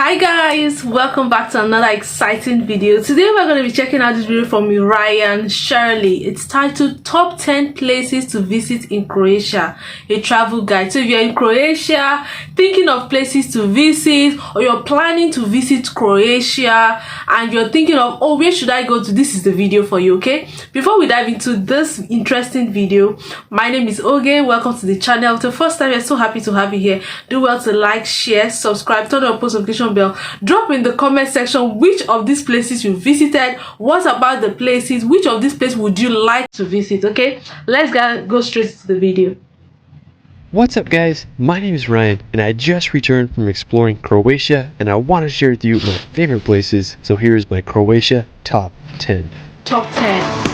Hi guys, welcome back to another exciting video. Today we're going to be checking out this video from Ryan Shirley. It's titled Top 10 Places to Visit in Croatia, a travel guide. So if you're in Croatia, thinking of places to visit, or you're planning to visit Croatia and you're thinking of, oh, where should I go to, this is the video for you, okay? Before we dive into this interesting video, my name is Oge. Welcome to the channel. If it's the first time, we're so happy to have you here. Do well to like, share, subscribe, turn on post notification bell. Drop in the comment section which of these places you visited, what about the places, which of these places would you like to visit. Okay, let's go straight to the video. What's up guys, my name is Ryan and I just returned from exploring Croatia and I want to share with you my favorite places. So here's my Croatia top 10. Top 10.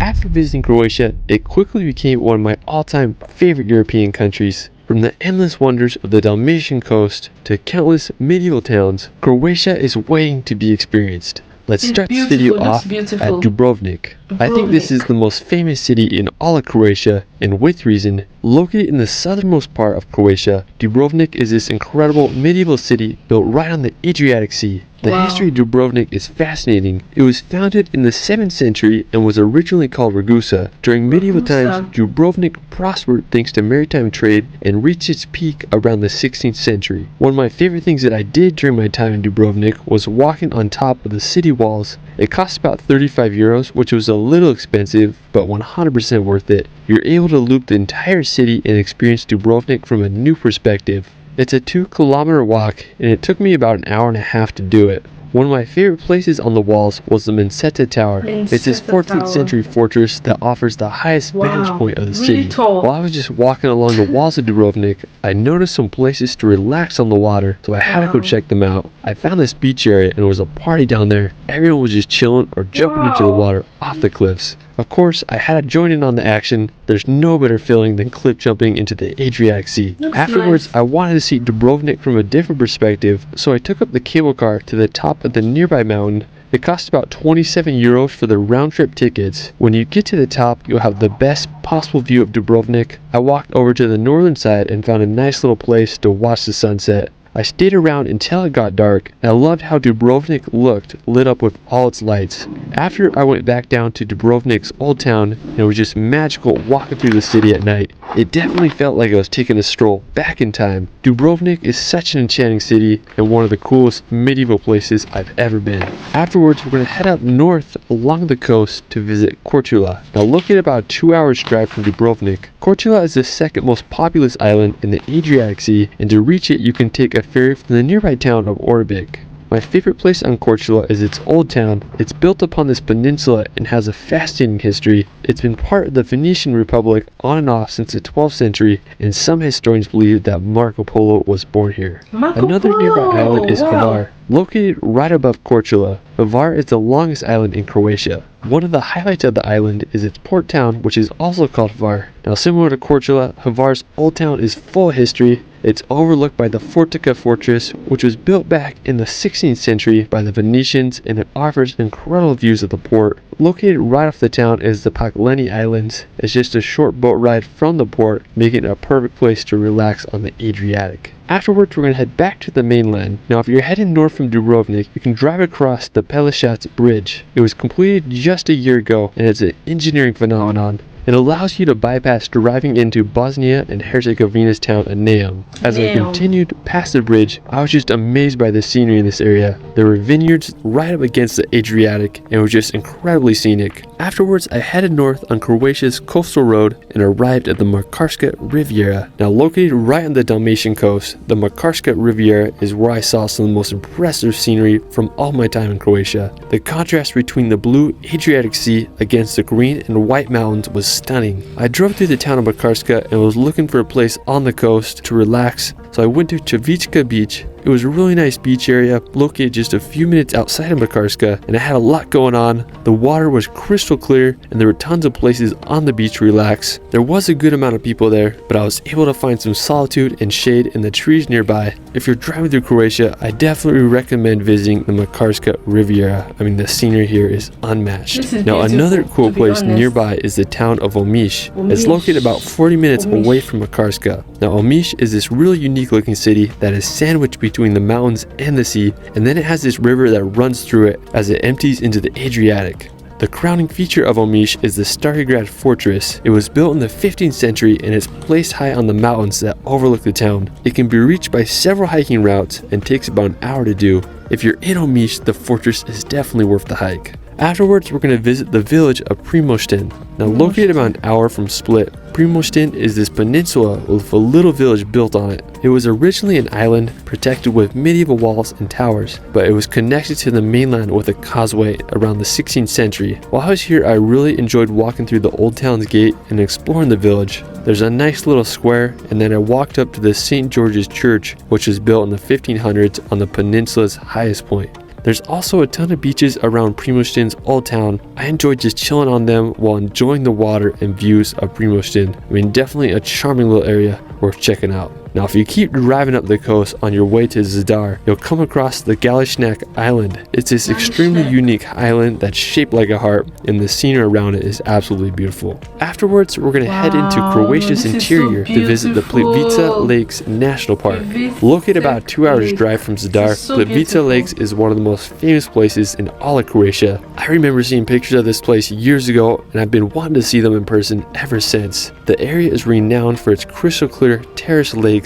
After visiting Croatia, it quickly became one of my all-time favorite European countries. From the endless wonders of the Dalmatian coast to countless medieval towns, Croatia is waiting to be experienced. Let's start this video off at Dubrovnik. I think this is the most famous city in all of Croatia, and with reason. Located in the southernmost part of Croatia, Dubrovnik is this incredible medieval city built right on the Adriatic Sea. The history of Dubrovnik is fascinating. It was founded in the 7th century and was originally called Ragusa. During medieval times, Dubrovnik prospered thanks to maritime trade and reached its peak around the 16th century. One of my favorite things that I did during my time in Dubrovnik was walking on top of the city walls. It cost about 35 euros, which was a little expensive, but 100% worth it. You're able to loop the entire city and experience Dubrovnik from a new perspective. It's a 2-kilometer walk, and it took me about an hour and a half to do it. One of my favorite places on the walls was the Menseta Tower. It's this 14th century fortress that offers the highest vantage point of the city. While I was just walking along the walls of Dubrovnik, I noticed some places to relax on the water, so I had to go check them out. I found this beach area and there was a party down there. Everyone was just chilling or jumping into the water off the cliffs. Of course, I had to join in on the action. There's no better feeling than cliff jumping into the Adriatic Sea. Afterwards, I wanted to see Dubrovnik from a different perspective, so I took up the cable car to the top of the nearby mountain. It cost about 27 euros for the round-trip tickets. When you get to the top, you'll have the best possible view of Dubrovnik. I walked over to the northern side and found a nice little place to watch the sunset. I stayed around until it got dark, and I loved how Dubrovnik looked, lit up with all its lights. After I went back down to Dubrovnik's old town, and it was just magical walking through the city at night. It definitely felt like I was taking a stroll back in time. Dubrovnik is such an enchanting city, and one of the coolest medieval places I've ever been. Afterwards, we're going to head up north along the coast to visit Korčula. Now located about a 2 hours drive from Dubrovnik, Korčula is the second most populous island in the Adriatic Sea, and to reach it you can take a ferry from the nearby town of Orebic. My favorite place on Korčula is its old town. It's built upon this peninsula and has a fascinating history. It's been part of the Venetian Republic on and off since the 12th century, and some historians believe that Marco Polo was born here. Another nearby island is Hvar. Located right above Korčula, Hvar is the longest island in Croatia. One of the highlights of the island is its port town, which is also called Hvar. Now similar to Korčula, Hvar's old town is full of history. It's overlooked by the Fortica fortress, which was built back in the 16th century by the Venetians, and it offers incredible views of the port. Located right off the town is the Pakleni Islands. It's just a short boat ride from the port, making it a perfect place to relax on the Adriatic. Afterwards, we're going to head back to the mainland. Now, if you're heading north from Dubrovnik, you can drive across the Pelješac Bridge. It was completed just a year ago, and it's an engineering phenomenon. It allows you to bypass driving into Bosnia and Herzegovina's town of Neum. As I continued past the bridge, I was just amazed by the scenery in this area. There were vineyards right up against the Adriatic, and it was just incredibly scenic. Afterwards, I headed north on Croatia's coastal road and arrived at the Makarska Riviera. Now located right on the Dalmatian coast, the Makarska Riviera is where I saw some of the most impressive scenery from all my time in Croatia. The contrast between the blue Adriatic Sea against the green and white mountains was stunning. I drove through the town of Makarska and was looking for a place on the coast to relax so I went to Chavitska Beach. It was a really nice beach area located just a few minutes outside of Makarska, and it had a lot going on. The water was crystal clear and there were tons of places on the beach to relax. There was a good amount of people there, but I was able to find some solitude and shade in the trees nearby. If you're driving through Croatia, I definitely recommend visiting the Makarska Riviera. I mean, the scenery here is unmatched. Now another cool place nearby is the town of Omiš. It's located about 40 minutes away from Makarska. Now Omiš is this really unique looking city that is sandwiched between the mountains and the sea, and then it has this river that runs through it as it empties into the Adriatic. The crowning feature of Omiš is the Starigrad Fortress. It was built in the 15th century and is placed high on the mountains that overlook the town. It can be reached by several hiking routes and takes about an hour to do. If you're in Omiš, the fortress is definitely worth the hike. Afterwards, we're going to visit the village of Primošten. Now located about an hour from Split, Primošten is this peninsula with a little village built on it. It was originally an island protected with medieval walls and towers, but it was connected to the mainland with a causeway around the 16th century. While I was here, I really enjoyed walking through the old town's gate and exploring the village. There's a nice little square, and then I walked up to the St. George's Church, which was built in the 1500s on the peninsula's highest point. There's also a ton of beaches around Primošten's old town. I enjoyed just chilling on them while enjoying the water and views of Primošten. I mean, definitely a charming little area worth checking out. Now, if you keep driving up the coast on your way to Zadar, you'll come across the Galishnak Island. It's this extremely unique island that's shaped like a heart, and the scenery around it is absolutely beautiful. Afterwards, we're going to head into Croatia's interior to visit the Plitvica Lakes National Park. Located about 2 hours drive from Zadar, Plitvica Lakes is one of the most famous places in all of Croatia. I remember seeing pictures of this place years ago, and I've been wanting to see them in person ever since. The area is renowned for its crystal clear terrace lakes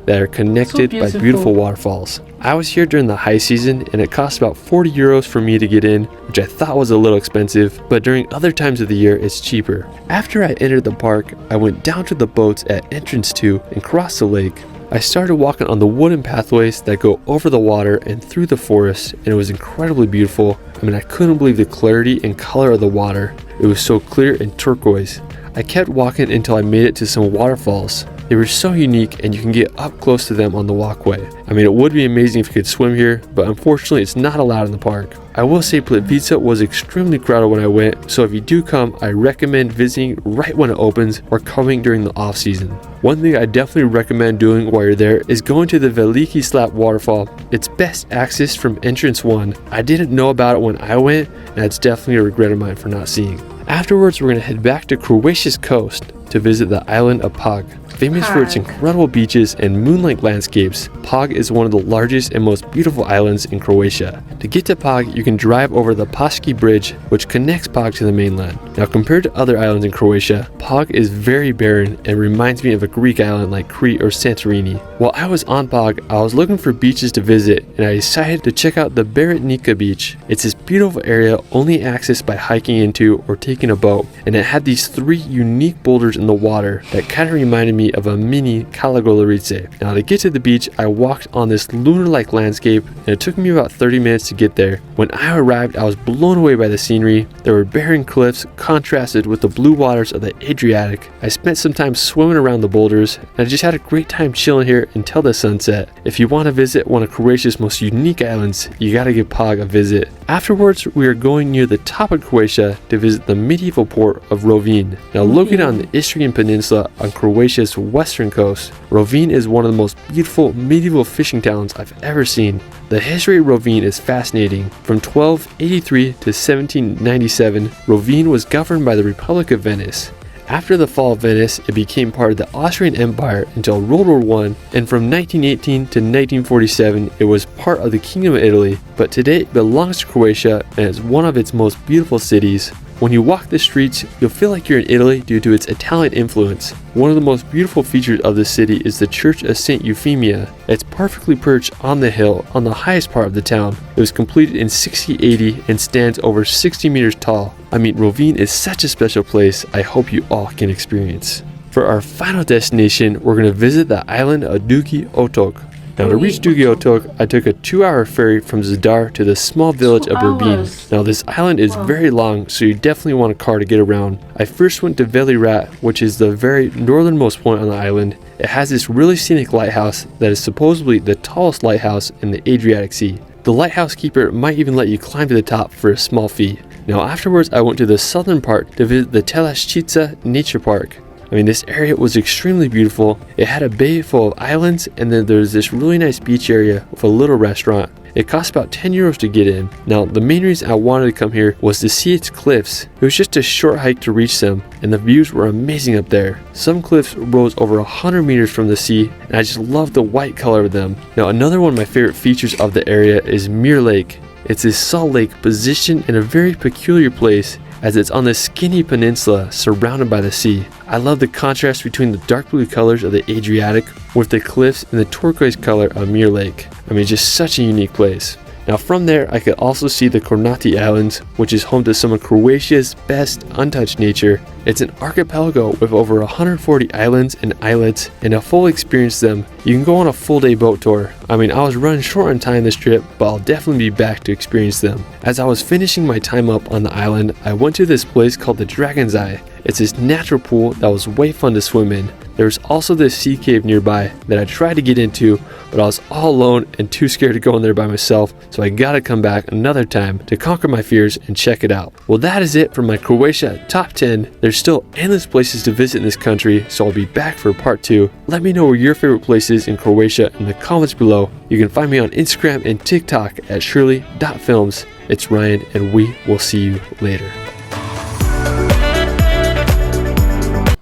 that are connected by beautiful waterfalls. I was here during the high season and it cost about 40 euros for me to get in, which I thought was a little expensive, but during other times of the year it's cheaper. After I entered the park, I went down to the boats at entrance 2 and crossed the lake. I started walking on the wooden pathways that go over the water and through the forest, and it was incredibly beautiful. I mean, I couldn't believe the clarity and color of the water. It was so clear and turquoise. I kept walking until I made it to some waterfalls. They were so unique and you can get up close to them on the walkway. I mean, it would be amazing if you could swim here, but unfortunately it's not allowed in the park. I will say Plitvica was extremely crowded when I went, so if you do come, I recommend visiting right when it opens or coming during the off season. One thing I definitely recommend doing while you're there is going to the Veliki Slap waterfall. It's best accessed from entrance 1. I didn't know about it when I went, and that's definitely a regret of mine for not seeing. Afterwards, we're going to head back to Croatia's coast to visit the island of Pag. Famous for its incredible beaches and moonlight landscapes, Pag is one of the largest and most beautiful islands in Croatia. To get to Pag, you can drive over the Paški Bridge, which connects Pag to the mainland. Now, compared to other islands in Croatia, Pag is very barren and reminds me of a Greek island like Crete or Santorini. While I was on Pag, I was looking for beaches to visit, and I decided to check out the Beretnica Beach. It's this beautiful area only accessed by hiking into or taking a boat, and it had these 3 unique boulders in the water that kind of reminded me of a mini Kalagolarice. Now, to get to the beach, I walked on this lunar-like landscape, and it took me about 30 minutes to get there. When I arrived, I was blown away by the scenery. There were barren cliffs contrasted with the blue waters of the Adriatic. I spent some time swimming around the boulders, and I just had a great time chilling here until the sunset. If you want to visit one of Croatia's most unique islands, you gotta give Pag a visit. Afterwards, we are going near the top of Croatia to visit the medieval port of Rovinj. Now, located on the Istrian Peninsula on Croatia's western coast, Rovinj is one of the most beautiful medieval fishing towns I've ever seen. The history of Rovinj is fascinating. From 1283 to 1797, Rovinj was governed by the Republic of Venice. After the fall of Venice, it became part of the Austrian Empire until World War I, and from 1918 to 1947, it was part of the Kingdom of Italy, but today it belongs to Croatia and is one of its most beautiful cities. When you walk the streets, you'll feel like you're in Italy due to its Italian influence. One of the most beautiful features of the city is the Church of St. Euphemia. It's perfectly perched on the hill on the highest part of the town. It was completed in 1680 and stands over 60 meters tall. I mean, Rovinj is such a special place I hope you all can experience. For our final destination, we're going to visit the island of Dugi Otok. Now to reach Dugi Otok, I took a 2-hour ferry from Zadar to the small village of Rubin. Now this island is very long, so you definitely want a car to get around. I first went to Veli Rat, which is the very northernmost point on the island. It has this really scenic lighthouse that is supposedly the tallest lighthouse in the Adriatic Sea. The lighthouse keeper might even let you climb to the top for a small fee. Now afterwards I went to the southern part to visit the Telashchitsa Nature Park. I mean, this area was extremely beautiful. It had a bay full of islands, and then there's this really nice beach area with a little restaurant. It cost about 10 euros to get in. Now, the main reason I wanted to come here was to see its cliffs. It was just a short hike to reach them, and the views were amazing up there. Some cliffs rose over 100 meters from the sea, and I just loved the white color of them. Now, another one of my favorite features of the area is Mir Lake. It's this salt lake positioned in a very peculiar place, as it's on this skinny peninsula surrounded by the sea. I love the contrast between the dark blue colors of the Adriatic with the cliffs and the turquoise color of Mir Lake. I mean, just such a unique place. Now from there, I could also see the Kornati Islands, which is home to some of Croatia's best untouched nature. It's an archipelago with over 140 islands and islets, and to fully experience them, you can go on a full day boat tour. I mean, I was running short on time this trip, but I'll definitely be back to experience them. As I was finishing my time up on the island, I went to this place called the Dragon's Eye. It's this natural pool that was way fun to swim in. There's also this sea cave nearby that I tried to get into, but I was all alone and too scared to go in there by myself, so I gotta come back another time to conquer my fears and check it out. Well, that is it for my Croatia top 10. There's still endless places to visit in this country, so I'll be back for part 2. Let me know where your favorite place is in Croatia in the comments below. You can find me on Instagram and TikTok at shirley.films. It's Ryan, and we will see you later.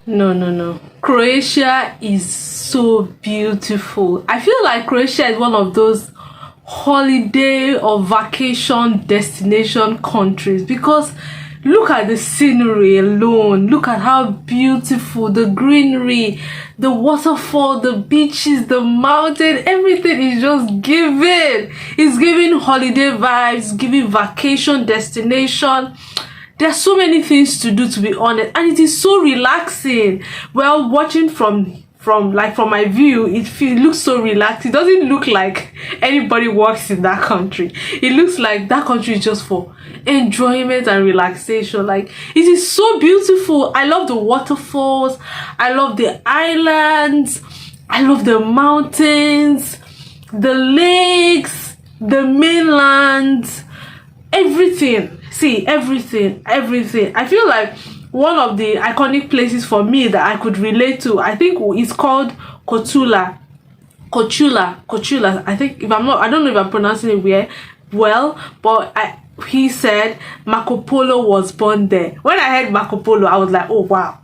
No. Croatia is so beautiful. I feel like Croatia is one of those holiday or vacation destination countries, because look at the scenery alone. Look at how beautiful the greenery, the waterfall, the beaches, the mountain, everything is just giving. It's giving holiday vibes, giving vacation destination. There's so many things to do, to be honest, and it is so relaxing. Well, watching from my view, it looks so relaxed. It doesn't look like anybody works in that country. It looks like that country is just for enjoyment and relaxation. Like, it is so beautiful. I love the waterfalls, I love the islands, I love the mountains, the lakes, the mainland, everything. See, everything. I feel like one of the iconic places for me that I could relate to, I think it's called Kochula. I think, I don't know if I'm pronouncing it well, but he said Marco Polo was born there. When I heard Marco Polo, I was like, oh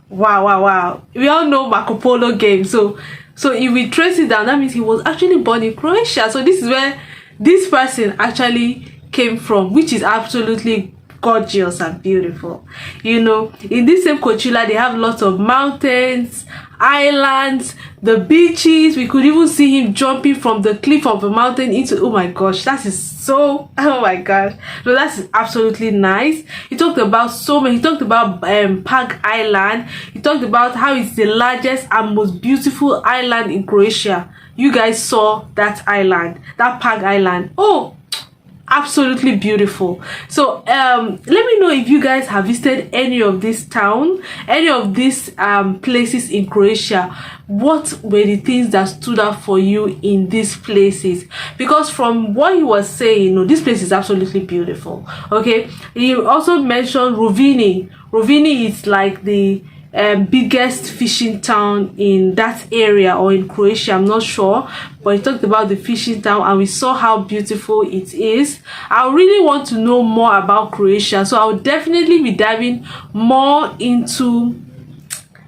wow. We all know Marco Polo game. So if we trace it down, that means he was actually born in Croatia. So this is where this person actually came from, which is absolutely gorgeous and beautiful. You know, in this same Kochula, they have lots of mountains, islands, the beaches. We could even see him jumping from the cliff of a mountain into, oh my gosh, that is so, oh my gosh. So that's absolutely nice. He talked about he talked about Pag Island. He talked about how it's the largest and most beautiful island in Croatia. You guys saw that island, that Pag Island. Oh, absolutely beautiful. So let me know if you guys have visited any of this town, any of these places in Croatia. What were the things that stood out for you in these places? Because from what he was saying, you know, this place is absolutely beautiful. Okay, he also mentioned Rovini. Rovini is like the biggest fishing town in that area, or in Croatia, I'm not sure, but he talked about the fishing town and we saw how beautiful it is. I really want to know more about Croatia, so I'll definitely be diving more into,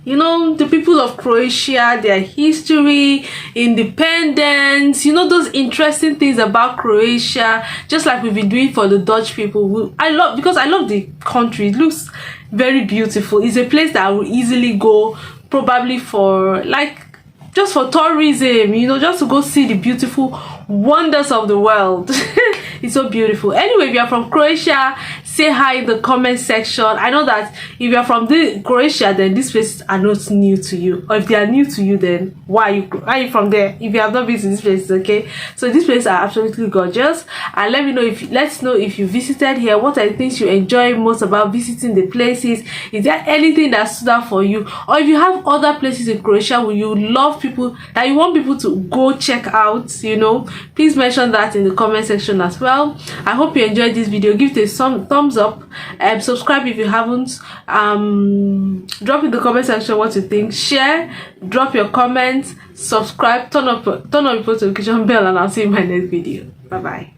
you know, the people of Croatia, their history, independence, you know, those interesting things about Croatia, just like we've been doing for the Dutch people. Because I love the country. It looks very beautiful. It's a place that I would easily go, probably for just for tourism, you know, just to go see the beautiful wonders of the world. It's so beautiful. Anyway, if you're from Croatia, say hi in the comment section. I know that if you're from the Croatia, then these places are not new to you, or if they are new to you, then why are you from there if you have not been to these places? Okay, so these places are absolutely gorgeous, and let's know if you visited here. What are the things you enjoy most about visiting the places? Is there anything that stood out for you, or if you have other places in Croatia where you love people that you want people to go check out, you know, please mention that in the comment section as well. I hope you enjoyed this video. Give it a thumbs up, and subscribe if you haven't. Drop in the comment section what you think, share, drop your comments, subscribe, turn on your post notification bell, and I'll see you in my next video. Bye bye.